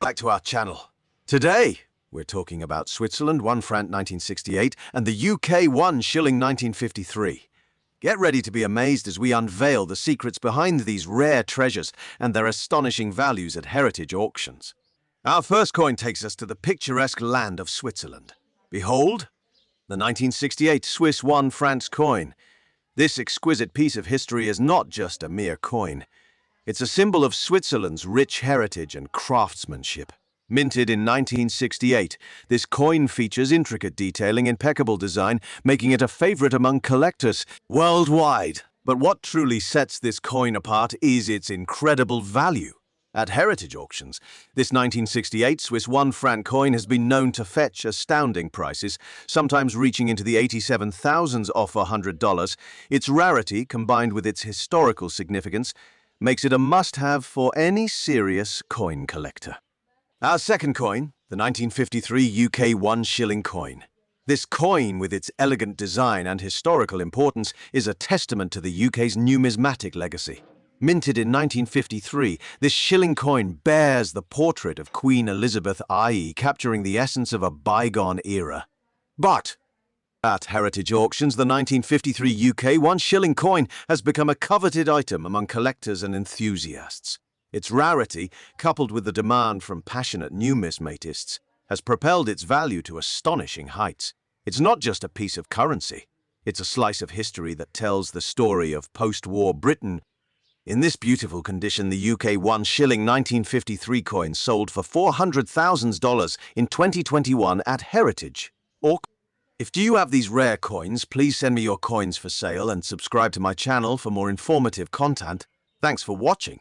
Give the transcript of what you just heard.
Back to our channel. Today, we're talking about Switzerland 1 franc 1968 and the UK 1 shilling 1953. Get ready to be amazed as we unveil the secrets behind these rare treasures and their astonishing values at heritage auctions. Our first coin takes us to the picturesque land of Switzerland. Behold, the 1968 Swiss 1 franc coin. This exquisite piece of history is not just a mere coin. It's a symbol of Switzerland's rich heritage and craftsmanship. Minted in 1968, this coin features intricate detailing, impeccable design, making it a favorite among collectors worldwide. But what truly sets this coin apart is its incredible value. At heritage auctions, this 1968 Swiss 1 franc coin has been known to fetch astounding prices, sometimes reaching into the 87,000s off $100. Its rarity, combined with its historical significance, makes it a must-have for any serious coin collector. Our second coin, the 1953 UK 1 shilling coin. This coin, with its elegant design and historical importance, is a testament to the UK's numismatic legacy. Minted in 1953, this shilling coin bears the portrait of Queen Elizabeth I, capturing the essence of a bygone era. But at heritage auctions, the 1953 UK 1 shilling coin has become a coveted item among collectors and enthusiasts. Its rarity, coupled with the demand from passionate numismatists, has propelled its value to astonishing heights. It's not just a piece of currency. It's a slice of history that tells the story of post-war Britain. In this beautiful condition, the UK 1 shilling 1953 coin sold for $400,000 in 2021 at heritage auctions. If you have these rare coins, please send me your coins for sale and subscribe to my channel for more informative content. Thanks for watching.